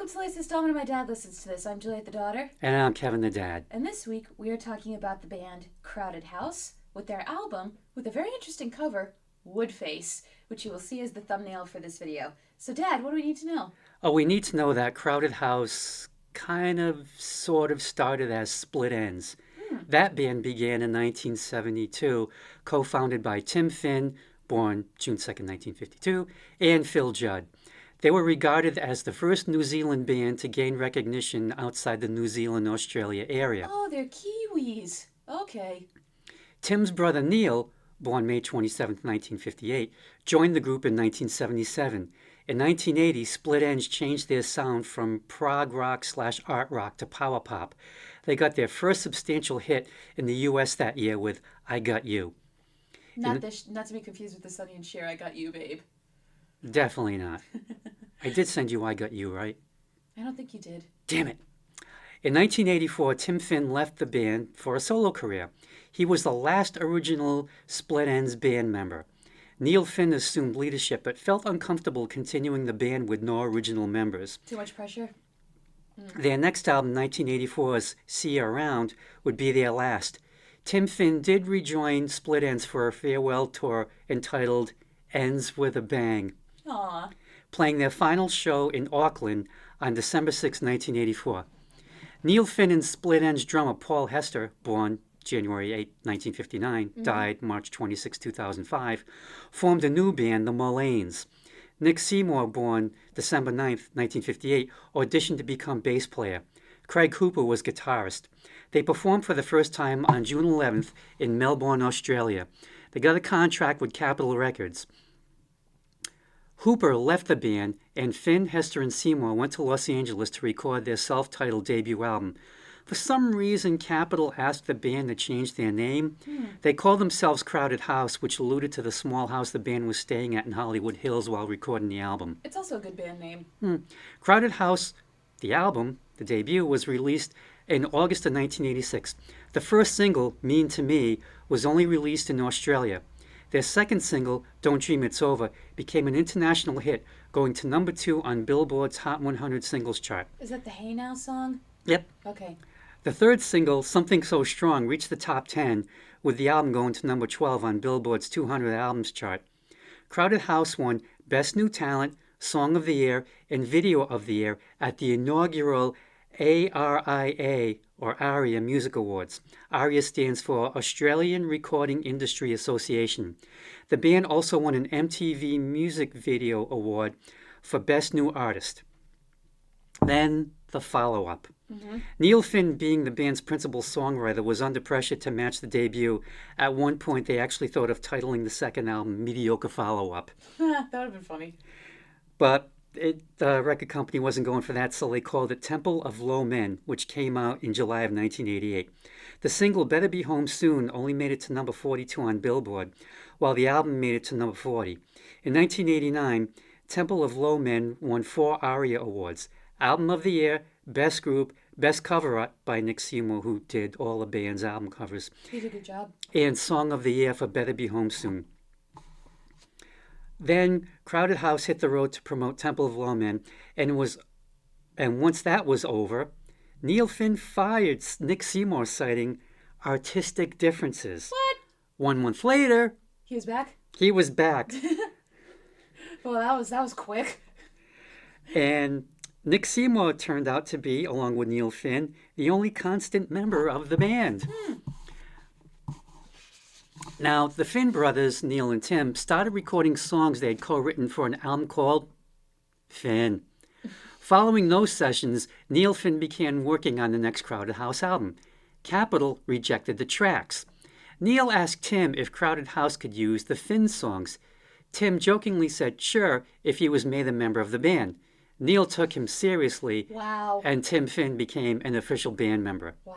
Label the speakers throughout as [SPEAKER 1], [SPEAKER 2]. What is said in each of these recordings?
[SPEAKER 1] Welcome to Latest Installment of My Dad Listens to This. I'm Juliet, the daughter.
[SPEAKER 2] And I'm Kevin, the dad.
[SPEAKER 1] And this week, we are talking about the band Crowded House with their album with a very interesting cover, Woodface, which you will see as the thumbnail for this video. So, Dad, what do we need to know?
[SPEAKER 2] Oh, we need to know that Crowded House sort of started as Split Enz. That band began in 1972, co-founded by Tim Finn, born June 2nd, 1952, and Phil Judd. They were regarded as the first New Zealand band to gain recognition outside the New Zealand-Australia area.
[SPEAKER 1] Oh, they're Kiwis. Okay.
[SPEAKER 2] Tim's brother Neil, born May 27, 1958, joined the group in 1977. In 1980, Split Enz changed their sound from prog rock/art rock to power pop. They got their first substantial hit in the U.S. that year with I Got You.
[SPEAKER 1] Not to be confused with the Sonny and Cher, I Got You, Babe.
[SPEAKER 2] Definitely not. I did send you I Got You, right?
[SPEAKER 1] I don't think you did.
[SPEAKER 2] Damn it. In 1984, Tim Finn left the band for a solo career. He was the last original Split Enz band member. Neil Finn assumed leadership but felt uncomfortable continuing the band with no original members.
[SPEAKER 1] Too much pressure?
[SPEAKER 2] Their next album, 1984's See You Around, would be their last. Tim Finn did rejoin Split Enz for a farewell tour entitled Ends with a Bang,
[SPEAKER 1] Aw.
[SPEAKER 2] playing their final show in Auckland on December 6, 1984. Neil Finn and Split Enz drummer Paul Hester, born January 8, 1959, died March 26, 2005, formed a new band, the Mullanes. Nick Seymour, born December 9, 1958, auditioned to become bass player. Craig Hooper was guitarist. They performed for the first time on June 11th in Melbourne, Australia. They got a contract with Capitol Records. Hooper left the band, and Finn, Hester, and Seymour went to Los Angeles to record their self-titled debut album. For some reason, Capitol asked the band to change their name. They called themselves Crowded House, which alluded to the small house the band was staying at in Hollywood Hills while recording the album.
[SPEAKER 1] It's also a good band name.
[SPEAKER 2] Crowded House, the album, the debut, was released in August of 1986. The first single, Mean to Me, was only released in Australia. Their second single, Don't Dream It's Over, became an international hit, going to number 2 on Billboard's Hot 100 singles chart.
[SPEAKER 1] Is that the Hey Now song?
[SPEAKER 2] Yep.
[SPEAKER 1] Okay.
[SPEAKER 2] The third single, Something So Strong, reached the top 10, with the album going to number 12 on Billboard's 200 albums chart. Crowded House won Best New Talent, Song of the Year, and Video of the Year at the inaugural ARIA, or ARIA Music Awards. ARIA stands for Australian Recording Industry Association. The band also won an MTV Music Video Award for Best New Artist. Then the follow-up. Neil Finn, being the band's principal songwriter, was under pressure to match the debut. At one point, they actually thought of titling the second album Mediocre Follow-Up.
[SPEAKER 1] That would have been funny.
[SPEAKER 2] But the record company wasn't going for that, so they called it Temple of Low Men, which came out in July of 1988. The single Better Be Home Soon only made it to number 42 on Billboard, while the album made it to number 40. In 1989, Temple of Low Men won 4 ARIA Awards: Album of the Year, Best Group, Best Cover Art by Nick Seymour, who did all the band's album covers,
[SPEAKER 1] He did a good job.
[SPEAKER 2] and Song of the Year for Better Be Home Soon. Then Crowded House hit the road to promote Temple of Low Men, and once that was over, Neil Finn fired Nick Seymour, citing artistic differences.
[SPEAKER 1] What?
[SPEAKER 2] 1 month later,
[SPEAKER 1] He was back?
[SPEAKER 2] he was back,
[SPEAKER 1] Well, that was quick.
[SPEAKER 2] and Nick Seymour turned out to be, along with Neil Finn, the only constant member of the band. Now, the Finn brothers, Neil and Tim, started recording songs they had co-written for an album called Finn. Following those sessions, Neil Finn began working on the next Crowded House album. Capitol rejected the tracks. Neil asked Tim if Crowded House could use the Finn songs. Tim jokingly said sure if he was made a member of the band. Neil took him seriously,
[SPEAKER 1] Wow.
[SPEAKER 2] and Tim Finn became an official band member.
[SPEAKER 1] Wow.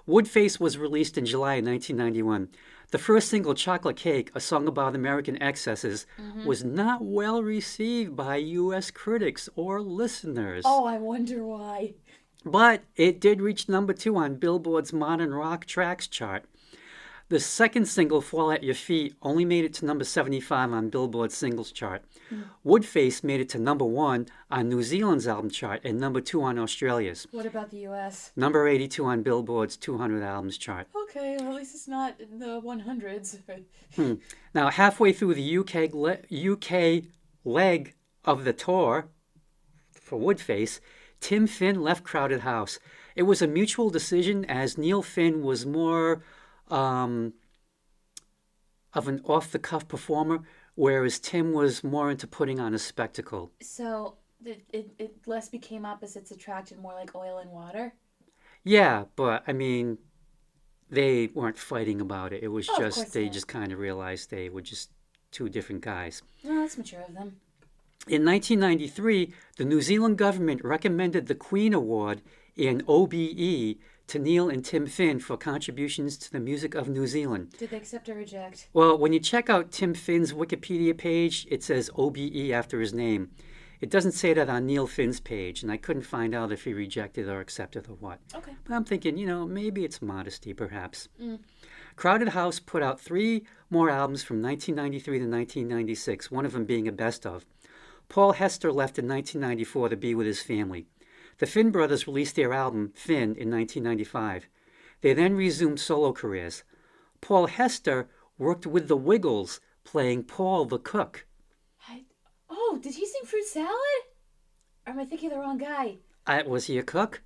[SPEAKER 2] Woodface was released in July 1991. The first single, Chocolate Cake, a song about American excesses, was not well received by U.S. critics or listeners.
[SPEAKER 1] Oh, I wonder why.
[SPEAKER 2] But it did reach number 2 on Billboard's Modern Rock Tracks chart. The second single, Fall at Your Feet, only made it to number 75 on Billboard's singles chart. Woodface made it to number 1 on New Zealand's album chart and number 2 on Australia's.
[SPEAKER 1] What about the U.S.?
[SPEAKER 2] Number 82 on Billboard's 200 albums chart.
[SPEAKER 1] Okay, well, at least it's not in the 100s.
[SPEAKER 2] Now, halfway through the UK leg of the tour for Woodface, Tim Finn left Crowded House. It was a mutual decision as Neil Finn was more of an off-the-cuff performer, whereas Tim was more into putting on a spectacle.
[SPEAKER 1] So it less became opposites attract and more like oil and water?
[SPEAKER 2] Yeah, but I mean, they weren't fighting about it. It was
[SPEAKER 1] Of
[SPEAKER 2] just,
[SPEAKER 1] course
[SPEAKER 2] they
[SPEAKER 1] not.
[SPEAKER 2] just kind of realized they were just two different guys.
[SPEAKER 1] Well, that's mature of them.
[SPEAKER 2] In 1993, the New Zealand government recommended the Queen Award in OBE to Neil and Tim Finn for contributions to the music of New Zealand.
[SPEAKER 1] Did they accept or reject?
[SPEAKER 2] Well, when you check out Tim Finn's Wikipedia page, it says OBE after his name. It doesn't say that on Neil Finn's page, and I couldn't find out if he rejected or accepted or what.
[SPEAKER 1] Okay.
[SPEAKER 2] But I'm thinking, maybe it's modesty, perhaps. Crowded House put out 3 more albums from 1993 to 1996, one of them being a best of. Paul Hester left in 1994 to be with his family. The Finn brothers released their album, Finn, in 1995. They then resumed solo careers. Paul Hester worked with the Wiggles, playing Paul the Cook.
[SPEAKER 1] Oh, did he sing Fruit Salad? Or am I thinking of the wrong guy?
[SPEAKER 2] Was he a cook?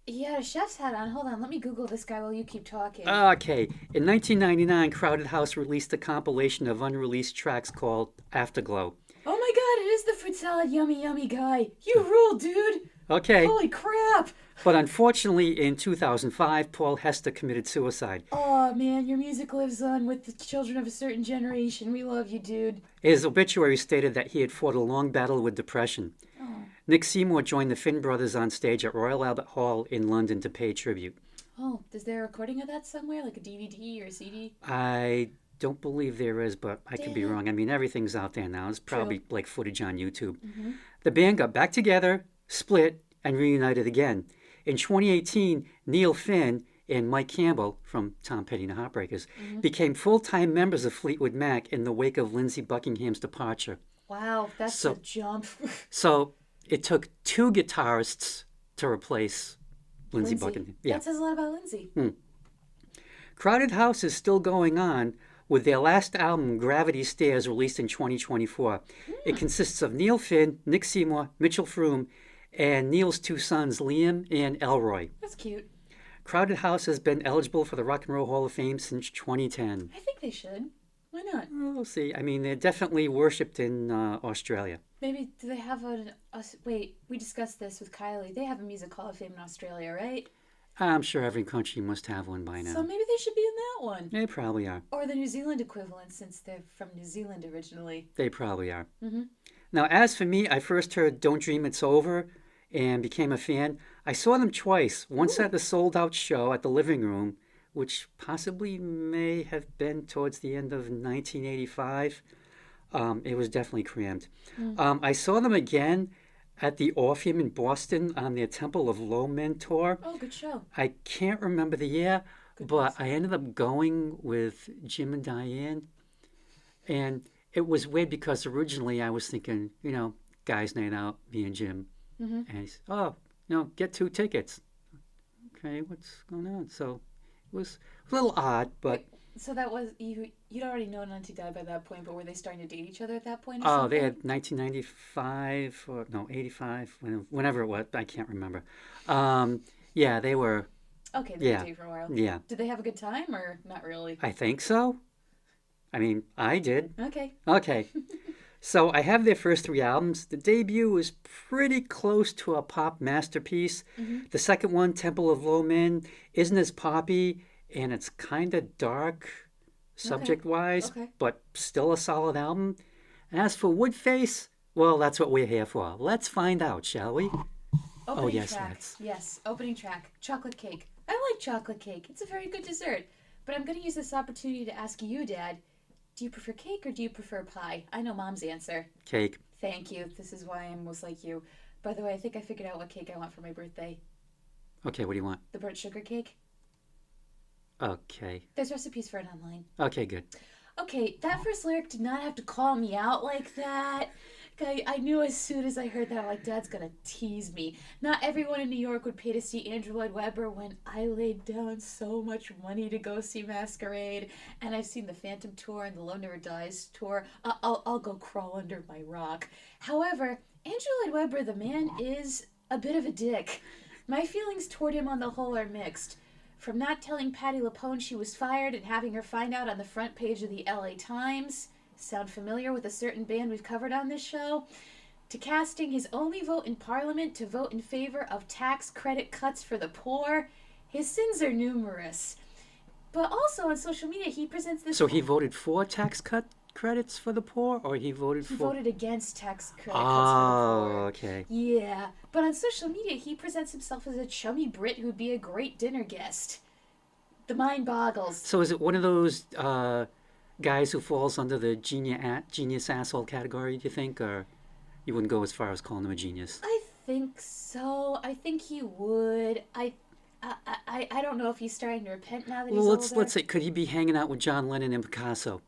[SPEAKER 1] He had a chef's hat on. Hold on, let me Google this guy while you keep talking.
[SPEAKER 2] Okay. In 1999, Crowded House released a compilation of unreleased tracks called Afterglow.
[SPEAKER 1] Oh my god, it is the Fruit Salad yummy yummy guy. You rule, dude.
[SPEAKER 2] Okay.
[SPEAKER 1] Holy crap.
[SPEAKER 2] But unfortunately, in 2005, Paul Hester committed suicide.
[SPEAKER 1] Oh man, your music lives on with the children of a certain generation. We love you, dude.
[SPEAKER 2] His obituary stated that he had fought a long battle with depression.
[SPEAKER 1] Oh.
[SPEAKER 2] Nick Seymour joined the Finn brothers on stage at Royal Albert Hall in London to pay tribute.
[SPEAKER 1] Oh, is there a recording of that somewhere, like a DVD or a CD?
[SPEAKER 2] I don't believe there is, but I could be
[SPEAKER 1] Damn it.
[SPEAKER 2] wrong. I mean, everything's out there now. There's probably
[SPEAKER 1] True.
[SPEAKER 2] like footage on YouTube.
[SPEAKER 1] Mm-hmm.
[SPEAKER 2] The band got back together, split, and reunited again. In 2018, Neil Finn and Mike Campbell from Tom Petty and the Heartbreakers became full-time members of Fleetwood Mac in the wake of Lindsey Buckingham's departure.
[SPEAKER 1] Wow, that's
[SPEAKER 2] So-
[SPEAKER 1] a jump.
[SPEAKER 2] So it took 2 guitarists to replace Lindsey Buckingham. Yeah.
[SPEAKER 1] That says a lot about Lindsay.
[SPEAKER 2] Crowded House is still going on with their last album, Gravity Stairs, released in 2024. It consists of Neil Finn, Nick Seymour, Mitchell Froome, and Neil's 2 sons, Liam and Elroy.
[SPEAKER 1] That's cute.
[SPEAKER 2] Crowded House has been eligible for the Rock and Roll Hall of Fame since 2010.
[SPEAKER 1] I think they should. Why not?
[SPEAKER 2] Well, we'll see. I mean, they're definitely worshipped in Australia.
[SPEAKER 1] Maybe do they have wait, we discussed this with Kylie. They have a music hall of fame in Australia, right?
[SPEAKER 2] I'm sure every country must have one by
[SPEAKER 1] So
[SPEAKER 2] now.
[SPEAKER 1] maybe they should be in that one.
[SPEAKER 2] They probably are.
[SPEAKER 1] Or the New Zealand equivalent, since they're from New Zealand originally.
[SPEAKER 2] They probably are.
[SPEAKER 1] Mm-hmm.
[SPEAKER 2] Now, as for me, I first heard Don't Dream It's Over and became a fan. I saw them twice, once at the sold-out show at the Living Room, which possibly may have been towards the end of 1985. It was definitely crammed. I saw them again at the Orpheum in Boston on their Temple of Low Men tour.
[SPEAKER 1] Oh, good show.
[SPEAKER 2] I can't remember the year, but I ended up going with Jim and Diane. And it was weird because originally I was thinking, guys' night out, me and Jim.
[SPEAKER 1] Mm-hmm.
[SPEAKER 2] And he said, get 2 tickets. Okay, what's going on? So it was a little odd, but...
[SPEAKER 1] So that was, you'd already known Auntie Di by that point, but were they starting to date each other at that point or something?
[SPEAKER 2] They had 1995, or no, 85, whenever it was, I can't remember. Yeah, they were,
[SPEAKER 1] Okay, they
[SPEAKER 2] yeah.
[SPEAKER 1] were dating for a while.
[SPEAKER 2] yeah,
[SPEAKER 1] Did they have a good time or not really?
[SPEAKER 2] I think so. I mean, I did.
[SPEAKER 1] Okay.
[SPEAKER 2] Okay. So I have their first 3 albums. The debut is pretty close to a pop masterpiece. The second one, Temple of Low Men, isn't as poppy, and it's kind of dark subject-wise,
[SPEAKER 1] Okay.
[SPEAKER 2] but still a solid album. As for Woodface, well, that's what we're here for. Let's find out, shall we?
[SPEAKER 1] Opening
[SPEAKER 2] yes,
[SPEAKER 1] track.
[SPEAKER 2] let's.
[SPEAKER 1] Yes, opening track. Chocolate cake. I like chocolate cake. It's a very good dessert. But I'm going to use this opportunity to ask you, Dad, do you prefer cake or do you prefer pie? I know Mom's answer.
[SPEAKER 2] Cake.
[SPEAKER 1] Thank you. This is why I'm most like you. By the way, I think I figured out what cake I want for my birthday.
[SPEAKER 2] Okay, what do you want?
[SPEAKER 1] The burnt sugar cake.
[SPEAKER 2] Okay.
[SPEAKER 1] There's recipes for it online.
[SPEAKER 2] Okay, good.
[SPEAKER 1] Okay, that first lyric did not have to call me out like that. I knew as soon as I heard that, like, Dad's gonna tease me. Not everyone in New York would pay to see Andrew Lloyd Webber when I laid down so much money to go see Masquerade. And I've seen the Phantom Tour and the Love Never Dies tour. I'll go crawl under my rock. However, Andrew Lloyd Webber, the man, is a bit of a dick. My feelings toward him on the whole are mixed. From not telling Patti LuPone she was fired and having her find out on the front page of the LA Times, sound familiar with a certain band we've covered on this show, to casting his only vote in Parliament to vote in favor of tax credit cuts for the poor, his sins are numerous. But also on social media, he presents this.
[SPEAKER 2] So he voted for tax credits for the poor, or he voted
[SPEAKER 1] He
[SPEAKER 2] for?
[SPEAKER 1] voted against tax credit cuts
[SPEAKER 2] Oh,
[SPEAKER 1] for the poor.
[SPEAKER 2] okay.
[SPEAKER 1] Yeah, but on social media, he presents himself as a chummy Brit who'd be a great dinner guest. The mind boggles.
[SPEAKER 2] So is it one of those guys who falls under the genius asshole category, do you think? Or you wouldn't go as far as calling him a genius?
[SPEAKER 1] I think so. I think he would. I don't know if he's starting to repent now that he's
[SPEAKER 2] Well,
[SPEAKER 1] older.
[SPEAKER 2] let's say, could he be hanging out with John Lennon and Picasso?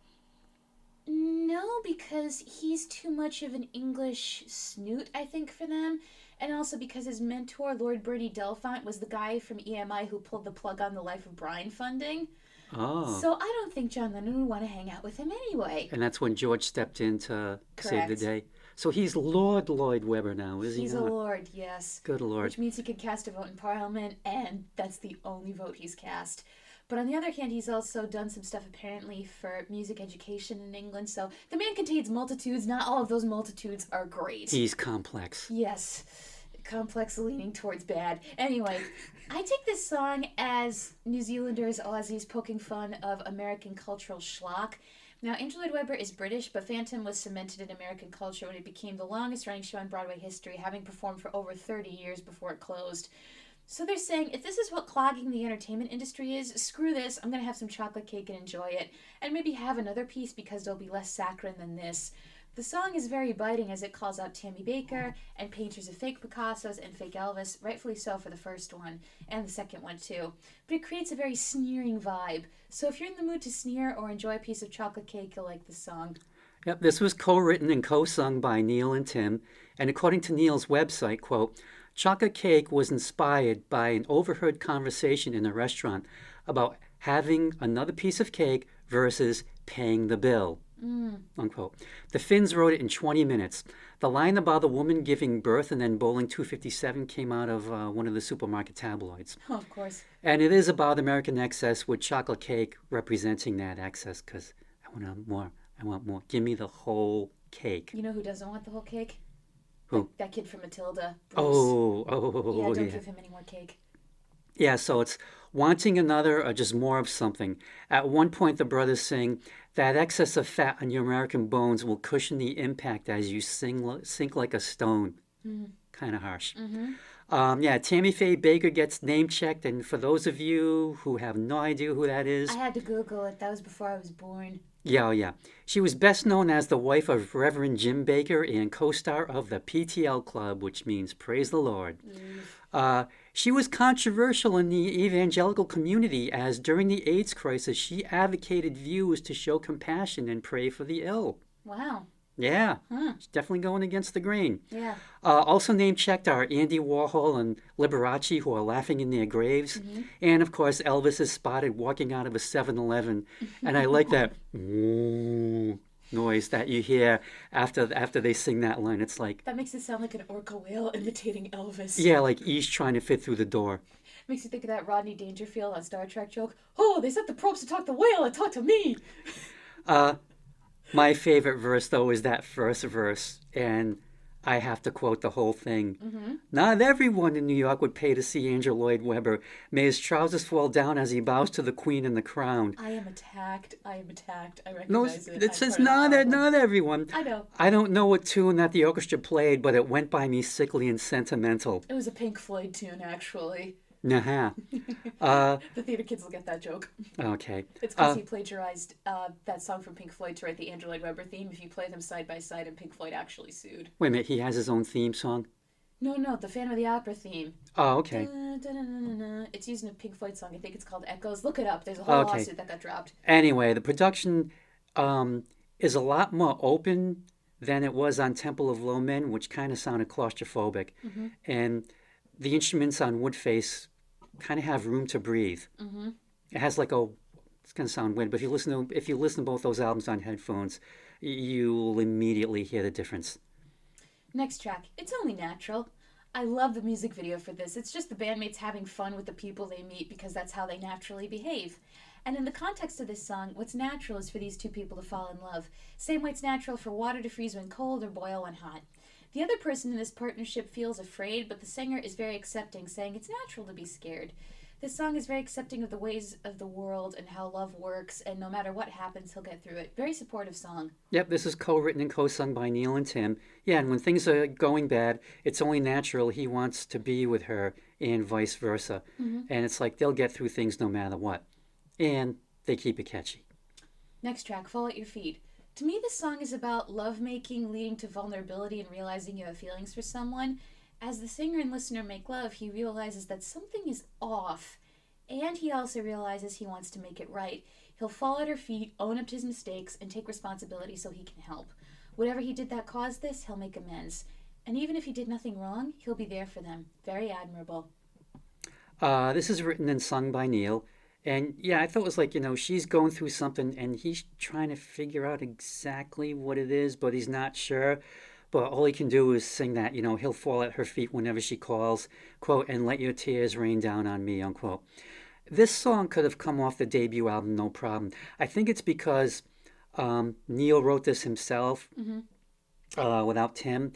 [SPEAKER 1] No, because he's too much of an English snoot, I think, for them. And also because his mentor, Lord Bernie Delfont, was the guy from EMI who pulled the plug on the Life of Brian funding.
[SPEAKER 2] Oh.
[SPEAKER 1] So I don't think John Lennon would want to hang out with him anyway.
[SPEAKER 2] And that's when George stepped in to save the
[SPEAKER 1] Correct.
[SPEAKER 2] day. So he's Lord Lloyd Webber now, is he
[SPEAKER 1] He's
[SPEAKER 2] not?
[SPEAKER 1] a lord, yes.
[SPEAKER 2] Good Lord.
[SPEAKER 1] Which means he can cast a vote in Parliament, and that's the only vote he's cast. But on the other hand, he's also done some stuff apparently for music education in England. So the man contains multitudes. Not all of those multitudes are great.
[SPEAKER 2] He's complex.
[SPEAKER 1] Yes. Complex leaning towards bad. Anyway, I take this song as New Zealanders, Aussies poking fun of American cultural schlock. Now, Andrew Lloyd Webber is British, but Phantom was cemented in American culture when it became the longest running show in Broadway history, having performed for over 30 years before it closed. So they're saying, if this is what clogging the entertainment industry is, screw this, I'm going to have some chocolate cake and enjoy it. And maybe have another piece because there'll be less saccharine than this. The song is very biting as it calls out Tammy Baker and painters of fake Picassos and fake Elvis, rightfully so for the first one, and the second one too. But it creates a very sneering vibe. So if you're in the mood to sneer or enjoy a piece of chocolate cake, you'll like this song.
[SPEAKER 2] Yep, this was co-written and co-sung by Neil and Tim. And according to Neil's website, quote, Chocolate Cake was inspired by an overheard conversation in a restaurant about having another piece of cake versus paying the bill. Unquote. The Finns wrote it in 20 minutes. The line about the woman giving birth and then bowling 257 came out of one of the supermarket tabloids.
[SPEAKER 1] Oh, of course.
[SPEAKER 2] And it is about American excess with chocolate cake representing that excess because I want more. I want more. Give me the whole cake.
[SPEAKER 1] You know who doesn't want the whole cake?
[SPEAKER 2] Who?
[SPEAKER 1] That kid from Matilda. Bruce.
[SPEAKER 2] Oh,
[SPEAKER 1] Yeah, don't
[SPEAKER 2] yeah.
[SPEAKER 1] give him any more cake.
[SPEAKER 2] Yeah, so it's wanting another or just more of something. At one point, the brothers sing, that excess of fat on your American bones will cushion the impact as you sink like a stone. Kind of harsh. Yeah, Tammy Faye Baker gets name-checked, and for those of you who have no idea who that is,
[SPEAKER 1] I had to Google it. That was before I was born.
[SPEAKER 2] yeah. She was best known as the wife of Reverend Jim Baker and co-star of the PTL Club, which means Praise the Lord. She was controversial in the evangelical community as during the AIDS crisis, she advocated views to show compassion and pray for the ill.
[SPEAKER 1] Wow.
[SPEAKER 2] Yeah, she's definitely going against the grain.
[SPEAKER 1] Yeah.
[SPEAKER 2] Also name-checked are Andy Warhol and Liberace, who are laughing in their graves. And, of course, Elvis is spotted walking out of a 7-Eleven. And I like that ooh noise that you hear after they sing that line. It's like...
[SPEAKER 1] That makes it sound like an orca whale imitating Elvis.
[SPEAKER 2] Yeah, like E's trying to fit through the door.
[SPEAKER 1] Makes you think of that Rodney Dangerfield on Star Trek joke. Oh, they sent the probes to talk to whale and talk to me.
[SPEAKER 2] My favorite verse, though, is that first verse, and I have to quote the whole thing. Not everyone in New York would pay to see Andrew Lloyd Webber. May his trousers fall down as he bows to the queen and the crown.
[SPEAKER 1] I am attacked. I recognize
[SPEAKER 2] No,
[SPEAKER 1] it.
[SPEAKER 2] it says not everyone.
[SPEAKER 1] I know.
[SPEAKER 2] I don't know what tune that the orchestra played, but it went by me sickly and sentimental.
[SPEAKER 1] It was a Pink Floyd tune, actually.
[SPEAKER 2] Nah.
[SPEAKER 1] The theater kids will get that joke.
[SPEAKER 2] Okay.
[SPEAKER 1] It's because he plagiarized that song from Pink Floyd to write the Andrew Lloyd Webber theme. If you play them side by side, and Pink Floyd actually sued.
[SPEAKER 2] Wait a minute, he has his own theme song?
[SPEAKER 1] No, the Phantom of the Opera theme.
[SPEAKER 2] Oh, okay.
[SPEAKER 1] Dun, dun, dun, dun, dun, dun. It's used in a Pink Floyd song. I think it's called Echoes. Look it up. There's a whole
[SPEAKER 2] Okay.
[SPEAKER 1] lawsuit that got dropped.
[SPEAKER 2] Anyway, the production is a lot more open than it was on Temple of Low Men, which kind of sounded claustrophobic.
[SPEAKER 1] Mm-hmm.
[SPEAKER 2] And the instruments on Woodface kind of have room to breathe.
[SPEAKER 1] Mm-hmm.
[SPEAKER 2] It has like a, it's going to sound weird, but if you listen to both those albums on headphones, you'll immediately hear the difference.
[SPEAKER 1] Next track. It's Only Natural. I love the music video for this. It's just the bandmates having fun with the people they meet because that's how they naturally behave. And in the context of this song, what's natural is for these two people to fall in love. Same way it's natural for water to freeze when cold or boil when hot. The other person in this partnership feels afraid, but the singer is very accepting, saying it's natural to be scared. This song is very accepting of the ways of the world and how love works, and no matter what happens, he'll get through it. Very supportive song.
[SPEAKER 2] Yep, this is co-written and co-sung by Neil and Tim. Yeah, and when things are going bad, it's only natural he wants to be with her and vice versa.
[SPEAKER 1] Mm-hmm.
[SPEAKER 2] And it's like they'll get through things no matter what. And they keep it catchy.
[SPEAKER 1] Next track, Fall at Your Feet. To me, this song is about lovemaking leading to vulnerability and realizing you have feelings for someone. As the singer and listener make love, he realizes that something is off, and he also realizes he wants to make it right. He'll fall at her feet, own up to his mistakes, and take responsibility so he can help. Whatever he did that caused this, he'll make amends. And even if he did nothing wrong, he'll be there for them. Very admirable.
[SPEAKER 2] This is written and sung by Neil. And yeah, I thought it was like, she's going through something and he's trying to figure out exactly what it is, but he's not sure. But all he can do is sing that, he'll fall at her feet whenever she calls, quote, and let your tears rain down on me, unquote. This song could have come off the debut album, no problem. I think it's because Neil wrote this himself
[SPEAKER 1] Mm-hmm.
[SPEAKER 2] without Tim.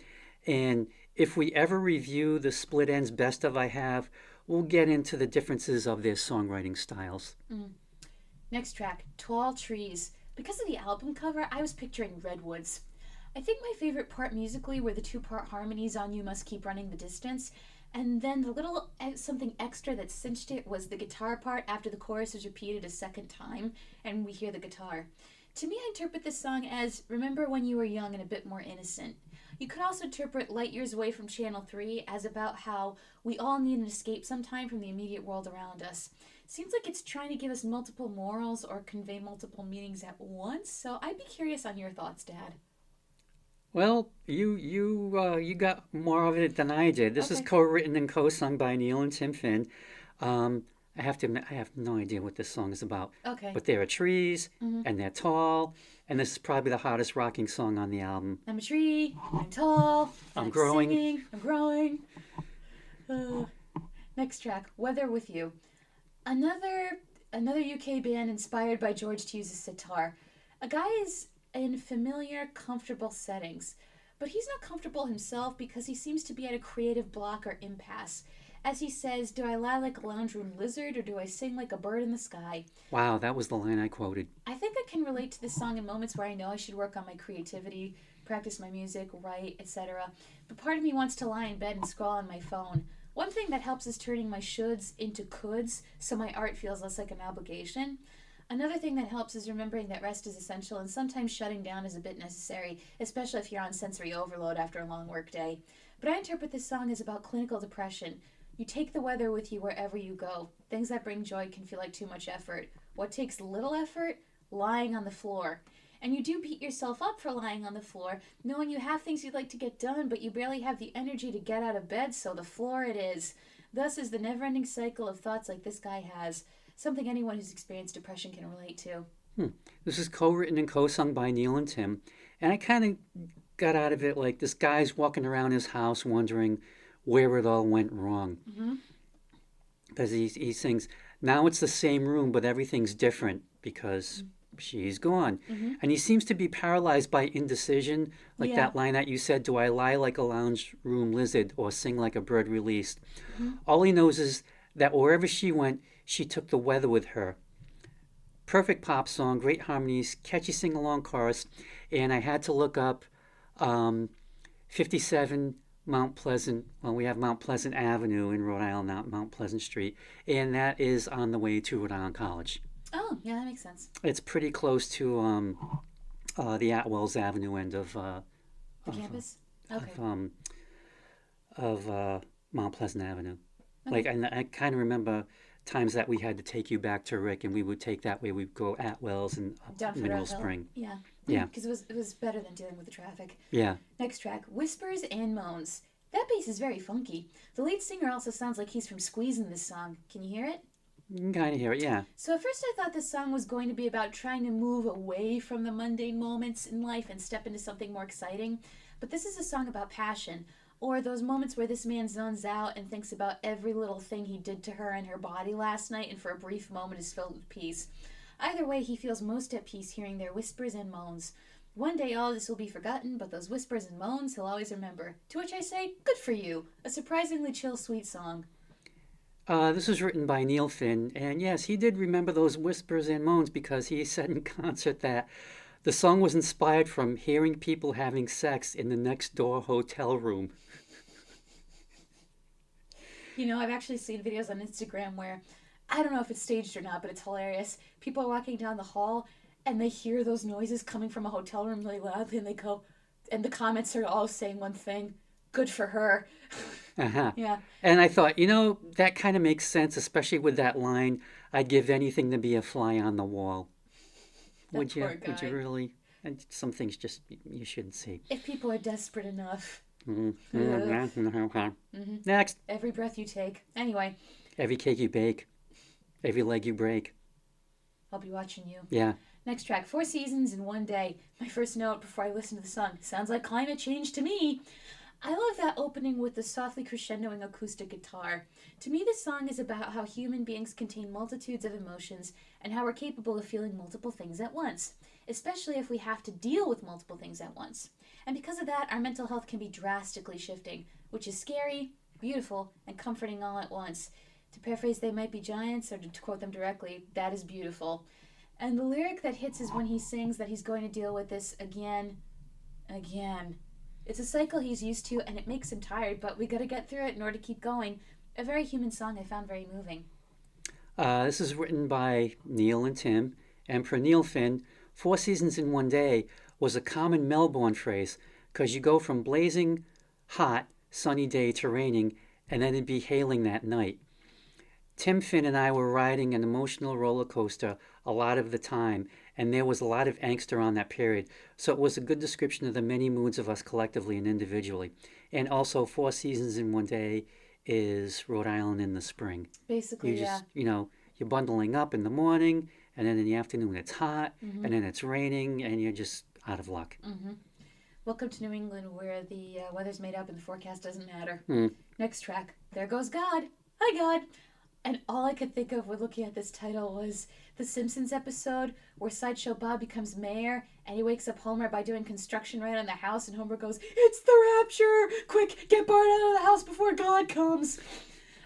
[SPEAKER 2] And if we ever review the Split Ends Best of I Have, we'll get into the differences of their songwriting styles.
[SPEAKER 1] Mm. Next track, Tall Trees. Because of the album cover, I was picturing redwoods. I think my favorite part musically were the two-part harmonies on You Must Keep Running the Distance, and then the little something extra that cinched it was the guitar part after the chorus is repeated a second time, and we hear the guitar. To me, I interpret this song as Remember When You Were Young and a Bit More Innocent. You could also interpret Light Years Away from Channel 3 as about how we all need an escape sometime from the immediate world around us. Seems like it's trying to give us multiple morals or convey multiple meanings at once, so I'd be curious on your thoughts, Dad.
[SPEAKER 2] Well, you got more of it than I did. This is
[SPEAKER 1] Okay.
[SPEAKER 2] co-written and co-sung by Neil and Tim Finn. I have to admit, I have no idea what this song is about.
[SPEAKER 1] Okay.
[SPEAKER 2] But there are trees,
[SPEAKER 1] Mm-hmm.
[SPEAKER 2] and they're tall, and this is probably the hottest rocking song on the album.
[SPEAKER 1] I'm a tree, I'm tall,
[SPEAKER 2] I'm
[SPEAKER 1] I'm
[SPEAKER 2] growing.
[SPEAKER 1] singing, I'm growing. Uh, Next track, Weather With You. Another UK band inspired by George Hughes' sitar. A guy is in familiar, comfortable settings, but he's not comfortable himself because he seems to be at a creative block or impasse. As he says, do I lie like a lounge room lizard or do I sing like a bird in the sky?
[SPEAKER 2] Wow, that was the line I quoted.
[SPEAKER 1] I think I can relate to this song in moments where I know I should work on my creativity, practice my music, write, etc. But part of me wants to lie in bed and scroll on my phone. One thing that helps is turning my shoulds into coulds so my art feels less like an obligation. Another thing that helps is remembering that rest is essential and sometimes shutting down is a bit necessary, especially if you're on sensory overload after a long work day. But I interpret this song as about clinical depression. You take the weather with you wherever you go. Things that bring joy can feel like too much effort. What takes little effort? Lying on the floor. And you do beat yourself up for lying on the floor, knowing you have things you'd like to get done, but you barely have the energy to get out of bed, so the floor it is. Thus is the never-ending cycle of thoughts like this guy has, something anyone who's experienced depression can relate to.
[SPEAKER 2] This is co-written and co-sung by Neil and Tim, and I kind of got out of it like this guy's walking around his house wondering where it all went wrong.
[SPEAKER 1] Mm-hmm.
[SPEAKER 2] Because he sings, now it's the same room, but everything's different because she's gone.
[SPEAKER 1] Mm-hmm.
[SPEAKER 2] And he seems to be paralyzed by indecision, like
[SPEAKER 1] Yeah.
[SPEAKER 2] that line that you said, do I lie like a lounge room lizard or sing like a bird released?
[SPEAKER 1] Mm-hmm.
[SPEAKER 2] All he knows is that wherever she went, she took the weather with her. Perfect pop song, great harmonies, catchy sing-along chorus, and I had to look up 57 Mount Pleasant. Well, we have Mount Pleasant Avenue in Rhode Island, not Mount Pleasant Street, and that is on the way to Rhode Island College.
[SPEAKER 1] Oh, yeah, that makes sense.
[SPEAKER 2] It's pretty close to the Atwells Avenue end of
[SPEAKER 1] The campus? Okay.
[SPEAKER 2] of, of Mount Pleasant Avenue. Like,
[SPEAKER 1] Okay.
[SPEAKER 2] I kind of remember times that we had to take you back to Rick, and we would take that way. We'd go Atwell's and up
[SPEAKER 1] Down
[SPEAKER 2] Mineral
[SPEAKER 1] Foothills Hill.
[SPEAKER 2] Spring.
[SPEAKER 1] Yeah.
[SPEAKER 2] Yeah,
[SPEAKER 1] Because it was better than dealing with the traffic.
[SPEAKER 2] yeah.
[SPEAKER 1] Next track, Whispers and Moans. That bass is very funky. The lead singer also sounds like he's from Squeeze in this song. Can you hear it?
[SPEAKER 2] You can kind of hear it. Yeah.
[SPEAKER 1] So at first I thought this song was going to be about trying to move away from the mundane moments in life and step into something more exciting. But this is a song about passion, or those moments where this man zones out and thinks about every little thing he did to her and her body last night and for a brief moment is filled with peace. Either way, he feels most at peace hearing their whispers and moans. One day all this will be forgotten, but those whispers and moans he'll always remember. To which I say, good for you. A surprisingly chill, sweet song.
[SPEAKER 2] This was written by Neil Finn, and yes, he did remember those whispers and moans because he said in concert that the song was inspired from hearing people having sex in the next door hotel room.
[SPEAKER 1] You know, I've actually seen videos on Instagram where I don't know if it's staged or not, but it's hilarious. People are walking down the hall and they hear those noises coming from a hotel room really loudly and they go, and the comments are all saying one thing, good for her.
[SPEAKER 2] Uh-huh.
[SPEAKER 1] Yeah,
[SPEAKER 2] And I thought, that kind of makes sense, especially with that line, I'd give anything to be a fly on the wall.
[SPEAKER 1] that
[SPEAKER 2] Would you?
[SPEAKER 1] poor
[SPEAKER 2] Would you
[SPEAKER 1] guy.
[SPEAKER 2] really? And some things just you shouldn't see.
[SPEAKER 1] If people are desperate enough.
[SPEAKER 2] Mm-hmm.
[SPEAKER 1] Hmm.
[SPEAKER 2] Next,
[SPEAKER 1] Every breath you take. Anyway,
[SPEAKER 2] every cake you bake, every leg you break.
[SPEAKER 1] I'll be watching you.
[SPEAKER 2] Yeah.
[SPEAKER 1] Next track, Four Seasons in One Day. My first note before I listen to the song. Sounds like climate change to me. I love that opening with the softly crescendoing acoustic guitar. To me, this song is about how human beings contain multitudes of emotions and how we're capable of feeling multiple things at once, especially if we have to deal with multiple things at once. And because of that, our mental health can be drastically shifting, which is scary, beautiful, and comforting all at once. To paraphrase They Might Be Giants, or to quote them directly, that is beautiful. And the lyric that hits is when he sings that he's going to deal with this again, again. It's a cycle he's used to, and it makes him tired, but we gotta get through it in order to keep going. A very human song I found very moving.
[SPEAKER 2] This is written by Neil and Tim, and for Neil Finn, 4 seasons in one day was a common Melbourne phrase because you go from blazing hot, sunny day to raining, and then it'd be hailing that night. Tim Finn and I were riding an emotional roller coaster a lot of the time, and there was a lot of angst around that period. So it was a good description of the many moods of us collectively and individually. And also, 4 seasons in one day is Rhode Island in the spring. You
[SPEAKER 1] Basically, yeah.
[SPEAKER 2] just, you're bundling up in the morning, and then in the afternoon it's hot,
[SPEAKER 1] Mm-hmm.
[SPEAKER 2] and then it's raining, and you're just out of luck.
[SPEAKER 1] Mm-hmm. Welcome to New England, where the weather's made up and the forecast doesn't matter.
[SPEAKER 2] Mm.
[SPEAKER 1] Next track, There Goes God. Hi, God. And all I could think of when looking at this title was the Simpsons episode where Sideshow Bob becomes mayor and he wakes up Homer by doing construction right on the house, and Homer goes, "It's the rapture! Quick, get Bart out of the house before God comes!"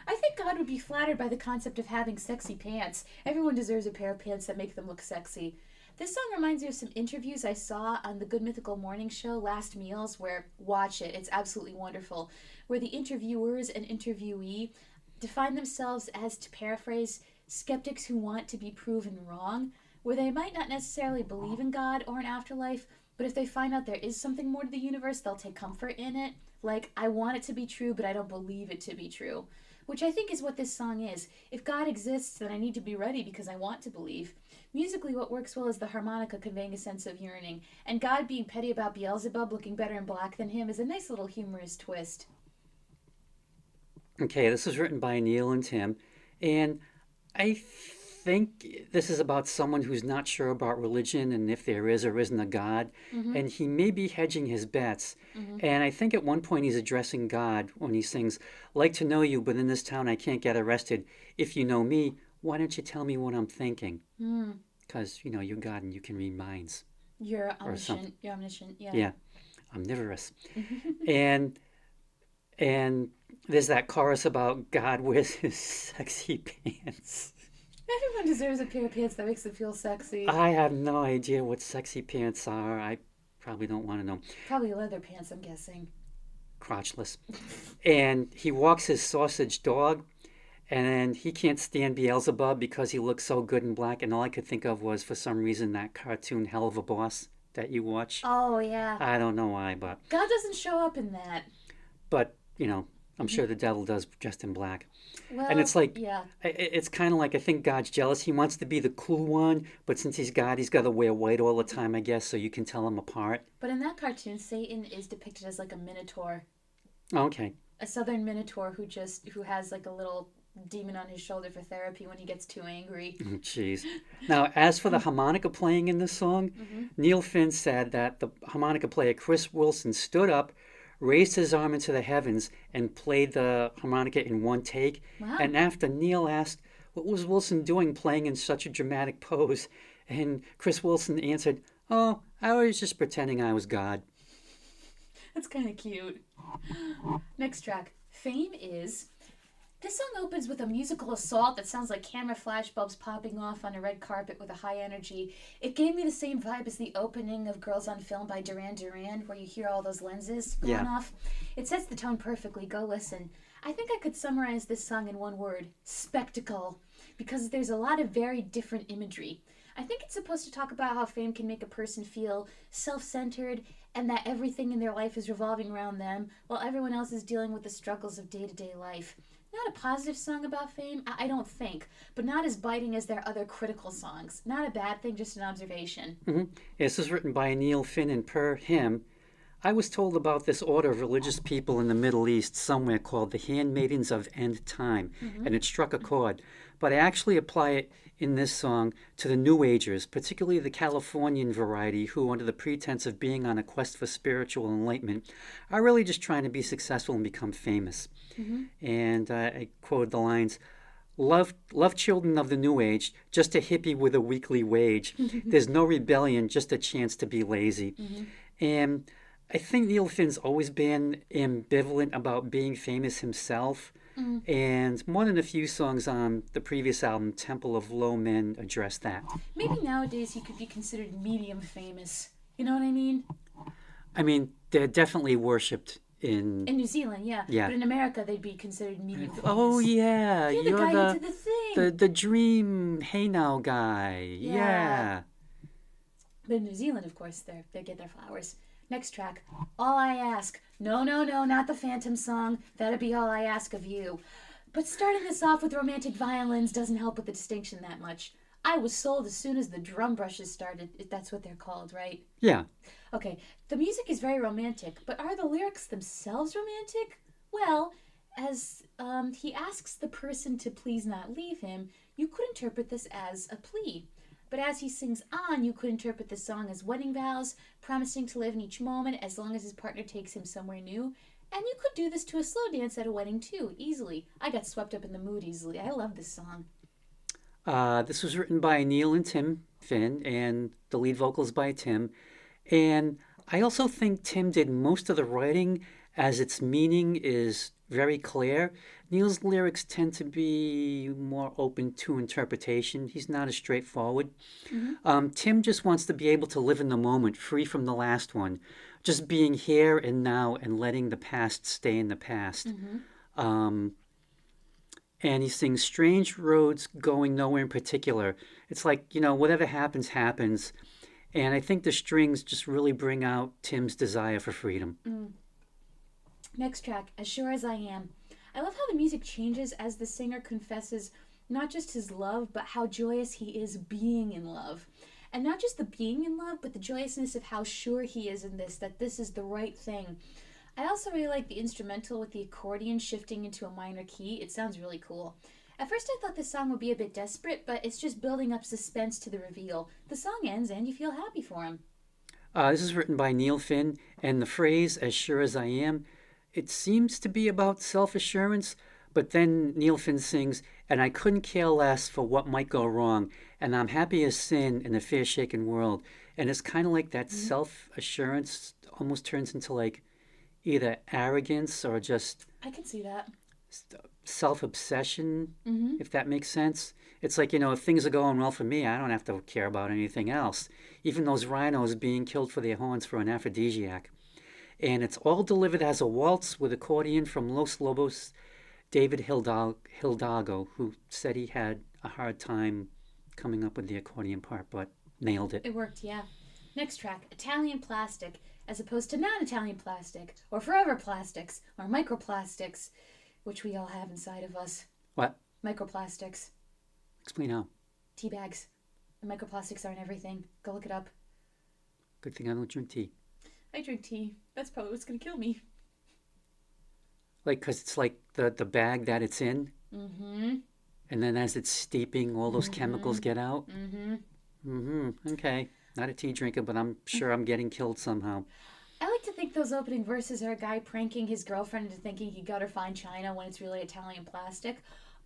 [SPEAKER 1] I think God would be flattered by the concept of having sexy pants. Everyone deserves a pair of pants that make them look sexy. This song reminds me of some interviews I saw on the Good Mythical Morning Show, Last Meals, where, watch it, it's absolutely wonderful, where the interviewers and interviewee define themselves as, to paraphrase, skeptics who want to be proven wrong, where they might not necessarily believe in God or an afterlife, but if they find out there is something more to the universe, they'll take comfort in it. Like, I want it to be true, but I don't believe it to be true. Which I think is what this song is. If God exists, then I need to be ready because I want to believe. Musically, what works well is the harmonica conveying a sense of yearning, and God being petty about Beelzebub looking better in black than him is a nice little humorous twist.
[SPEAKER 2] Okay, this was written by Neil and Tim, and I think this is about someone who's not sure about religion and if there is or isn't a God,
[SPEAKER 1] Mm-hmm.
[SPEAKER 2] and he may be hedging his bets.
[SPEAKER 1] Mm-hmm.
[SPEAKER 2] And I think at one point he's addressing God when he sings, "Like to know you, but in this town I can't get arrested. If you know me, why don't you tell me what I'm thinking?
[SPEAKER 1] Mm.
[SPEAKER 2] Because, you're God and you can read minds
[SPEAKER 1] You're
[SPEAKER 2] or something."
[SPEAKER 1] omniscient. You're omniscient, yeah.
[SPEAKER 2] Yeah, omnivorous. And and there's that chorus about God wears his sexy pants.
[SPEAKER 1] Everyone deserves a pair of pants that makes them feel sexy.
[SPEAKER 2] I have no idea what sexy pants are. I probably don't want to know.
[SPEAKER 1] Probably leather pants, I'm guessing.
[SPEAKER 2] Crotchless. And he walks his sausage dog, and he can't stand Beelzebub because he looks so good in black. And all I could think of was, for some reason, that cartoon Hell of a Boss that you watch.
[SPEAKER 1] Oh, yeah.
[SPEAKER 2] I don't know why, but
[SPEAKER 1] God doesn't show up in that.
[SPEAKER 2] but I'm
[SPEAKER 1] Mm-hmm.
[SPEAKER 2] sure the devil does dressed in black. And
[SPEAKER 1] Well,
[SPEAKER 2] it's like,
[SPEAKER 1] yeah.
[SPEAKER 2] it's kind of like I think God's jealous. He wants to be the cool one, but since he's God, he's got to wear white all the time, I guess, so you can tell him apart.
[SPEAKER 1] But in that cartoon, Satan is depicted as like a minotaur,
[SPEAKER 2] Okay.
[SPEAKER 1] a southern minotaur who has like a little demon on his shoulder for therapy when he gets too angry.
[SPEAKER 2] Jeez. Now, as for the harmonica playing in this song,
[SPEAKER 1] Mm-hmm.
[SPEAKER 2] Neil Finn said that the harmonica player Chris Wilson stood up, raised his arm into the heavens, and played the harmonica in one take.
[SPEAKER 1] Wow.
[SPEAKER 2] And after Neil asked, what was Wilson doing playing in such a dramatic pose? And Chris Wilson answered, oh, I was just pretending I was God.
[SPEAKER 1] That's kind of cute. Next track. Fame is. This song opens with a musical assault that sounds like camera flashbulbs popping off on a red carpet with a high energy. It gave me the same vibe as the opening of Girls on Film by Duran Duran, where you hear all those lenses going
[SPEAKER 2] Yeah.
[SPEAKER 1] off. It sets the tone perfectly. Go listen. I think I could summarize this song in one word: spectacle, because there's a lot of very different imagery. I think it's supposed to talk about how fame can make a person feel self-centered and that everything in their life is revolving around them while everyone else is dealing with the struggles of day-to-day life. Not a positive song about fame, I don't think, but not as biting as their other critical songs. Not a bad thing, just an observation.
[SPEAKER 2] This was written by Neil Finn, and per him, I was told about this order of religious people in the Middle East somewhere called the Handmaidens of End Time, and it struck a chord. But I actually apply it in this song to the New Agers, particularly the Californian variety, who, under the pretense of being on a quest for spiritual enlightenment, are really just trying to be successful and become famous. And I quoted the lines, love children of the new age, just a hippie with a weekly wage. There's no rebellion, just a chance to be lazy. And I think Neil Finn's always been ambivalent about being famous himself. And more than a few songs on the previous album, Temple of Low Men, address that.
[SPEAKER 1] Maybe nowadays he could be considered medium famous. You know what I mean?
[SPEAKER 2] I mean, they're definitely worshipped in.
[SPEAKER 1] In New Zealand, yeah.
[SPEAKER 2] Yeah.
[SPEAKER 1] But in America, they'd be considered medium famous.
[SPEAKER 2] Oh, yeah.
[SPEAKER 1] You're the guy who did the thing.
[SPEAKER 2] the dream hey now guy. Yeah.
[SPEAKER 1] But in New Zealand, of course, they get their flowers. Next track, All I Ask. No, no, no, not the Phantom song. That'd be all I ask of you. But starting this off with romantic violins doesn't help with the distinction that much. I was sold as soon as the drum brushes started, if that's what they're called, right?
[SPEAKER 2] Yeah.
[SPEAKER 1] Okay, the music is very romantic, but are the lyrics themselves romantic? Well, as he asks the person to please not leave him, you could interpret this as a plea. But as he sings on, you could interpret the song as wedding vows, promising to live in each moment as long as his partner takes him somewhere new. And you could do this to a slow dance at a wedding too, easily. I got swept up in the mood easily. I love this song.
[SPEAKER 2] This was written by Neil and Tim Finn, and the lead vocals by Tim. And I also think Tim did most of the writing, as its meaning is very clear. Neil's lyrics tend to be more open to interpretation. He's not as straightforward. Tim just wants to be able to live in the moment, free from the last one, just being here and now and letting the past stay in the past. And he sings strange roads going nowhere in particular. It's like, whatever happens, happens. And I think the strings just really bring out Tim's desire for freedom.
[SPEAKER 1] Next track, As Sure as I Am. I love how the music changes as the singer confesses not just his love, but how joyous he is being in love. And not just the being in love, but the joyousness of how sure he is in this, that this is the right thing. I also really like the instrumental with the accordion shifting into a minor key. It sounds really cool. At first I thought this song would be a bit desperate, but it's just building up suspense to the reveal. The song ends and you feel happy for him.
[SPEAKER 2] This is written by Neil Finn, and the phrase, as sure as I am, it seems to be about self-assurance, but then Neil Finn sings, and I couldn't care less for what might go wrong, and I'm happy as sin in a fair-shaken world. And it's kind of like that self-assurance almost turns into like either arrogance or just
[SPEAKER 1] I can see that.
[SPEAKER 2] self-obsession, if that makes sense. It's like, if things are going well for me, I don't have to care about anything else. Even those rhinos being killed for their horns for an aphrodisiac. And it's all delivered as a waltz with accordion from Los Lobos, David Hidalgo, who said he had a hard time coming up with the accordion part, but nailed it.
[SPEAKER 1] It worked, yeah. Next track, Italian Plastic. as opposed to non-Italian plastic, or forever plastics, or microplastics, which we all have inside of us.
[SPEAKER 2] What?
[SPEAKER 1] Microplastics.
[SPEAKER 2] Explain how.
[SPEAKER 1] Tea bags. And microplastics aren't everything. Go look it up.
[SPEAKER 2] Good thing I don't drink tea.
[SPEAKER 1] I drink tea. That's probably what's going to kill me.
[SPEAKER 2] Like, because it's like the bag that it's in,
[SPEAKER 1] Mm-hmm.
[SPEAKER 2] and then as it's steeping, all those
[SPEAKER 1] Mm-hmm.
[SPEAKER 2] chemicals get out.
[SPEAKER 1] Mm-hmm.
[SPEAKER 2] Mm-hmm. Okay. Not a tea drinker, but I'm sure I'm getting killed somehow.
[SPEAKER 1] I like to think those opening verses are a guy pranking his girlfriend into thinking he got her fine china when it's really Italian plastic.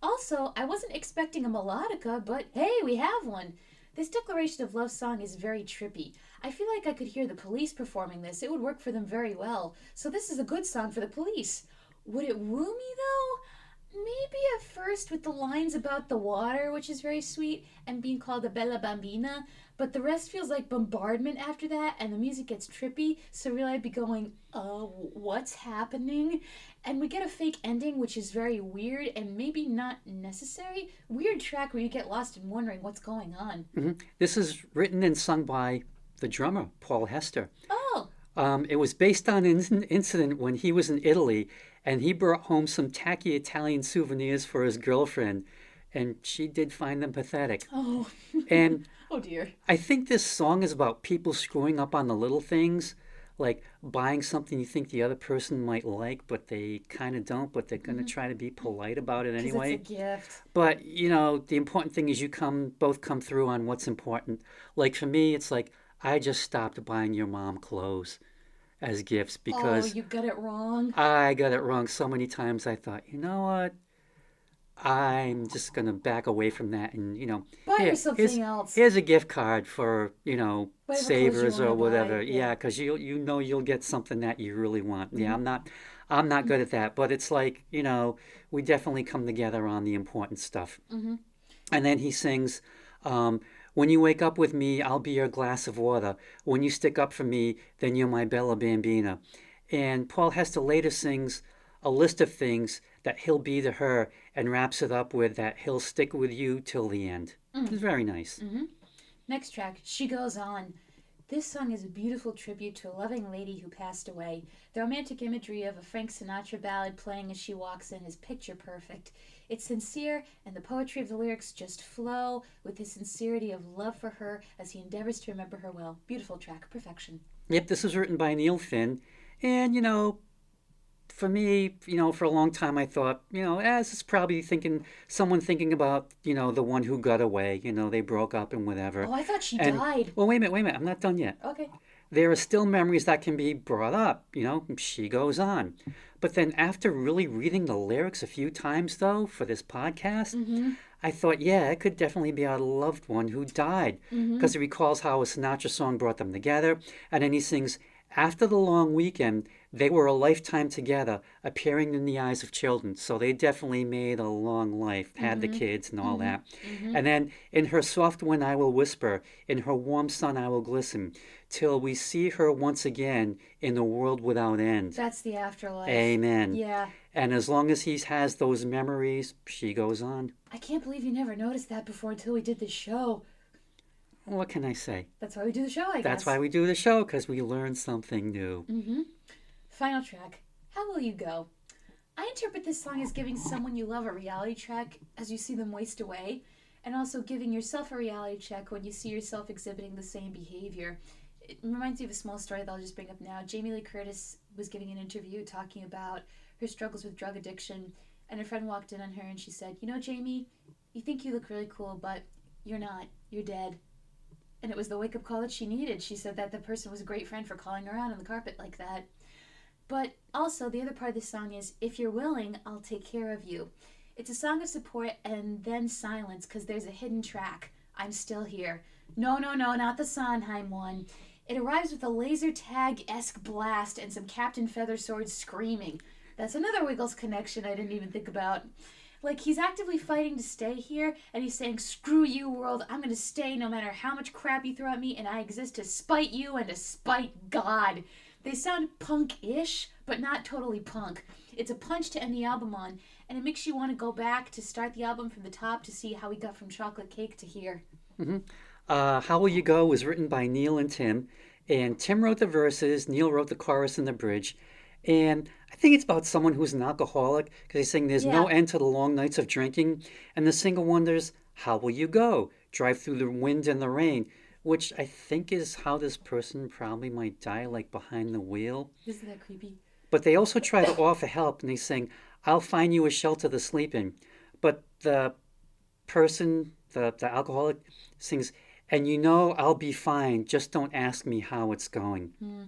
[SPEAKER 1] Also, I wasn't expecting a melodica, but hey, we have one. This declaration of love song is very trippy. I feel like I could hear the Police performing this. It would work for them very well. So this is a good song for the Police. Would it woo me though? Maybe at first with the lines about the water, which is very sweet, and being called a bella bambina, but the rest feels like bombardment after that, and the music gets trippy, so really I'd be going, what's happening? And we get a fake ending, which is very weird and maybe not necessary. Weird track where you get lost in wondering what's going on.
[SPEAKER 2] Mm-hmm. This is written and sung by the drummer, Paul Hester.
[SPEAKER 1] Oh,
[SPEAKER 2] It was based on an incident when he was in Italy, and he brought home some tacky Italian souvenirs for his girlfriend, and she did find them pathetic.
[SPEAKER 1] oh,
[SPEAKER 2] And
[SPEAKER 1] oh dear.
[SPEAKER 2] I think this song is about people screwing up on the little things, like buying something you think the other person might like, but they kind of don't, but they're going to try to be polite about it anyway.
[SPEAKER 1] It's a gift.
[SPEAKER 2] But, you know, the important thing is you both come through on what's important. Like for me, it's like, I just stopped buying your mom clothes as gifts
[SPEAKER 1] Oh,
[SPEAKER 2] because
[SPEAKER 1] you got it wrong.
[SPEAKER 2] I got it wrong so many times. I thought, you know what? I'm just going to back away from that and,
[SPEAKER 1] Buy
[SPEAKER 2] here,
[SPEAKER 1] her something else.
[SPEAKER 2] here's a gift card for,
[SPEAKER 1] Whatever clothes you
[SPEAKER 2] Savers or
[SPEAKER 1] wanna
[SPEAKER 2] whatever.
[SPEAKER 1] buy,
[SPEAKER 2] Yeah,
[SPEAKER 1] yeah.
[SPEAKER 2] because you'll get something that you really want. Yeah, I'm not good at that, but it's like, we definitely come together on the important stuff.
[SPEAKER 1] Mm-hmm.
[SPEAKER 2] And then he sings, when you wake up with me, I'll be your glass of water. When you stick up for me, then you're my Bella Bambina. And Paul Hester later sings a list of things that he'll be to her and wraps it up with that he'll stick with you till the end. It's very nice.
[SPEAKER 1] Mm-hmm. Next track, She Goes On. This song is a beautiful tribute to a loving lady who passed away. The romantic imagery of a Frank Sinatra ballad playing as she walks in is picture perfect. It's sincere, and the poetry of the lyrics just flow with the sincerity of love for her as he endeavors to remember her well. Beautiful track, perfection.
[SPEAKER 2] Yep, this was written by Neil Finn. And, for me, for a long time I thought, as it's probably someone thinking about, the one who got away, they broke up and whatever.
[SPEAKER 1] Oh, I thought she
[SPEAKER 2] And,
[SPEAKER 1] died.
[SPEAKER 2] well, wait a minute, I'm not done yet.
[SPEAKER 1] Okay.
[SPEAKER 2] There are still memories that can be brought up, she goes on. But then after really reading the lyrics a few times, though, for this podcast, I thought, yeah, it could definitely be a loved one who died. Because he recalls how a Sinatra song brought them together. And then he sings, after the long weekend, they were a lifetime together, appearing in the eyes of children. So they definitely made a long life, had the kids and all that. And then, in her soft wind I will whisper, in her warm sun I will glisten, till we see her once again in the world without end.
[SPEAKER 1] That's the afterlife.
[SPEAKER 2] Amen.
[SPEAKER 1] Yeah.
[SPEAKER 2] And as long as he has those memories, she goes on.
[SPEAKER 1] I can't believe you never noticed that before until we did this show.
[SPEAKER 2] What can I say?
[SPEAKER 1] That's why we do the show, I guess.
[SPEAKER 2] That's why we do the show, because we learn something new.
[SPEAKER 1] Mm-hmm. Final track, How Will You Go? I interpret this song as giving someone you love a reality check as you see them waste away, and also giving yourself a reality check when you see yourself exhibiting the same behavior. It reminds me of a small story that I'll just bring up now. Jamie Lee Curtis was giving an interview talking about her struggles with drug addiction, and her friend walked in on her and she said, Jamie, you think you look really cool, but you're not. You're dead. And it was the wake-up call that she needed. She said that the person was a great friend for calling her out on the carpet like that. But also, the other part of the song is, if you're willing, I'll take care of you. It's a song of support and then silence, because there's a hidden track. I'm still here. No, not the Sondheim one. It arrives with a laser tag-esque blast and some Captain Feathersword screaming. That's another Wiggles connection I didn't even think about. Like, he's actively fighting to stay here, and he's saying, screw you, world, I'm going to stay no matter how much crap you throw at me, and I exist to spite you and to spite God. They sound punk-ish, but not totally punk. It's a punch to end the album on, and it makes you want to go back to start the album from the top to see how we got from Chocolate Cake to here.
[SPEAKER 2] How Will You Go was written by Neil and Tim, And Tim wrote the verses, Neil wrote the chorus and the bridge. And I think it's about someone who's an alcoholic because he's saying there's no
[SPEAKER 1] Yeah.
[SPEAKER 2] end to the long nights of drinking. And the singer wonders, how will you go? Drive through the wind and the rain, which I think is how this person probably might die, like behind the wheel.
[SPEAKER 1] Isn't that creepy?
[SPEAKER 2] But they also try to offer help and they sing, I'll find you a shelter to sleep in. But the person, the alcoholic, sings, and you know I'll be fine, just don't ask me how it's going.
[SPEAKER 1] Hmm.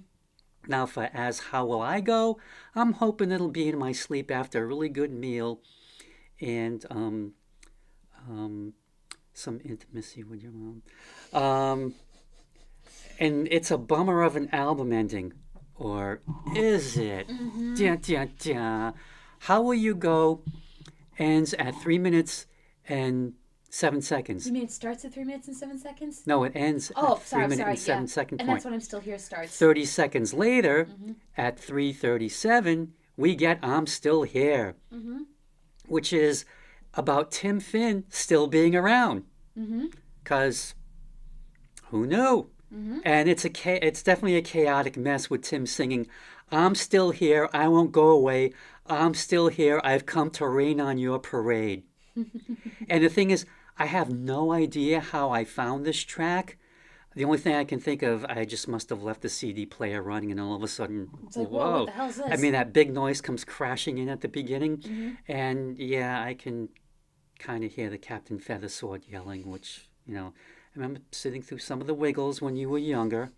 [SPEAKER 2] Now, for as how will I go, I'm hoping it'll be in my sleep after a really good meal and um, some intimacy with your mom. Um, and it's a bummer of an album ending. Or is it?
[SPEAKER 1] Mm-hmm.
[SPEAKER 2] Dun, dun, dun. How will you go ends at 3 minutes and 7 seconds.
[SPEAKER 1] You mean it starts at 3 minutes and 7 seconds?
[SPEAKER 2] No, it ends
[SPEAKER 1] Oh,
[SPEAKER 2] at three
[SPEAKER 1] sorry,
[SPEAKER 2] minute
[SPEAKER 1] sorry,
[SPEAKER 2] and seven
[SPEAKER 1] yeah.
[SPEAKER 2] second
[SPEAKER 1] And
[SPEAKER 2] point.
[SPEAKER 1] that's when I'm still here starts.
[SPEAKER 2] 30 seconds later,
[SPEAKER 1] Mm-hmm.
[SPEAKER 2] at 3:37, we get I'm Still Here,
[SPEAKER 1] Mm-hmm.
[SPEAKER 2] which is about Tim Finn still being around.
[SPEAKER 1] Mm-hmm.
[SPEAKER 2] Because who knew?
[SPEAKER 1] Mm-hmm.
[SPEAKER 2] And it's definitely a chaotic mess with Tim singing, I'm still here, I won't go away, I'm still here, I've come to rain on your parade. And the thing is, I have no idea how I found this track. The only thing I can think of, I just must have left the CD player running, and all of a sudden,
[SPEAKER 1] It's like, whoa, what the hell is this?
[SPEAKER 2] I mean, that big noise comes crashing in at the beginning,
[SPEAKER 1] Mm-hmm.
[SPEAKER 2] and yeah, I can kind of hear the Captain Feathersword yelling, which, I remember sitting through some of the Wiggles when you were younger.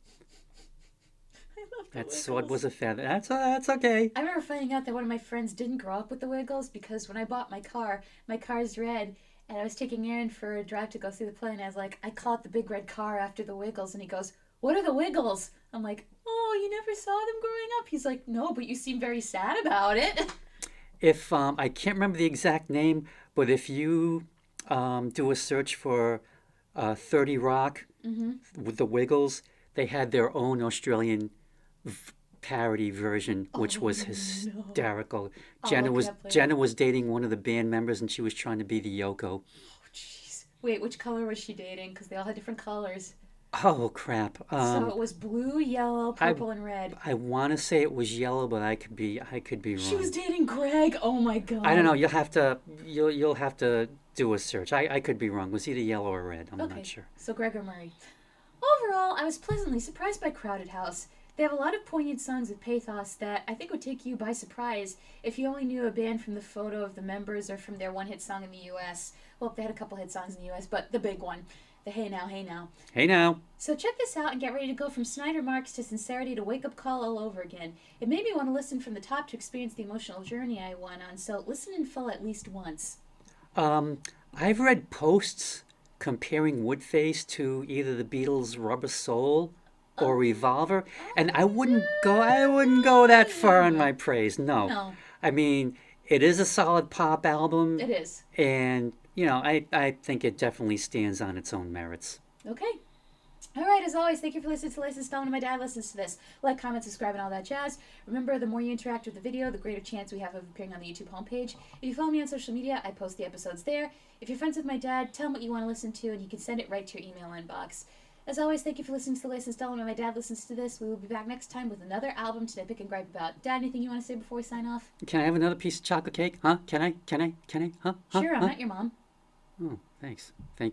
[SPEAKER 1] I love the
[SPEAKER 2] That
[SPEAKER 1] Wiggles.
[SPEAKER 2] sword was a feather. That's okay.
[SPEAKER 1] I remember finding out that one of my friends didn't grow up with the Wiggles because when I bought my car's red, and I was taking Aaron for a drive to go see the play, and I was like, I caught the big red car after the Wiggles, and he goes, what are the Wiggles? I'm like, oh, you never saw them growing up? He's like, no, but you seem very sad about it.
[SPEAKER 2] If I can't remember the exact name, but if you do a search for 30 Rock
[SPEAKER 1] Mm-hmm.
[SPEAKER 2] with the Wiggles, they had their own Australian parody version, which was
[SPEAKER 1] no.
[SPEAKER 2] hysterical.
[SPEAKER 1] I'll
[SPEAKER 2] Jenna
[SPEAKER 1] look
[SPEAKER 2] was
[SPEAKER 1] it up later.
[SPEAKER 2] Jenna was dating one of the band members, and she was trying to be the Yoko.
[SPEAKER 1] Oh, jeez. Wait, which color was she dating? Because they all had different colors.
[SPEAKER 2] Oh crap!
[SPEAKER 1] So it was blue, yellow, purple, and red.
[SPEAKER 2] I want to say it was yellow, but I could be wrong.
[SPEAKER 1] She was dating Greg. Oh my god.
[SPEAKER 2] I don't know. You'll have to do a search. I could be wrong. It was either yellow or red. I'm
[SPEAKER 1] Okay,
[SPEAKER 2] not sure.
[SPEAKER 1] so Gregor Murray. Overall, I was pleasantly surprised by Crowded House. They have a lot of poignant songs with pathos that I think would take you by surprise if you only knew a band from the photo of the members or from their one-hit song in the U.S. Well, they had a couple hit songs in the U.S., but the big one, the Hey Now, Hey Now.
[SPEAKER 2] Hey now.
[SPEAKER 1] So check this out and get ready to go from Snyder Marks to Sincerity to Wake Up Call all over again. It made me want to listen from the top to experience the emotional journey I went on, so listen in full at least once.
[SPEAKER 2] I've read posts comparing Woodface to either the Beatles' Rubber Soul or Revolver, and I wouldn't go that far in my praise. No.
[SPEAKER 1] No,
[SPEAKER 2] I mean, it is a solid pop album,
[SPEAKER 1] it is.
[SPEAKER 2] and I think it definitely stands on its own merits.
[SPEAKER 1] Okay. All right, as always, thank you for listening to License Stone. My dad listens to this. Like, comment, subscribe, and all that jazz. Remember, the more you interact with the video, the greater chance we have of appearing on the YouTube homepage. If you follow me on social media, I post the episodes there. If you're friends with my dad, tell him what you want to listen to, and you can send it right to your email inbox. As always, thank you for listening to the License Stone. When my dad listens to this, we will be back next time with another album to pick and gripe about. Dad, anything you want to say before we sign off?
[SPEAKER 2] Can I have another piece of chocolate cake? Huh? Can I? Can I? Huh?
[SPEAKER 1] Sure, I'm
[SPEAKER 2] Huh?
[SPEAKER 1] not your mom.
[SPEAKER 2] Oh, thanks. Thank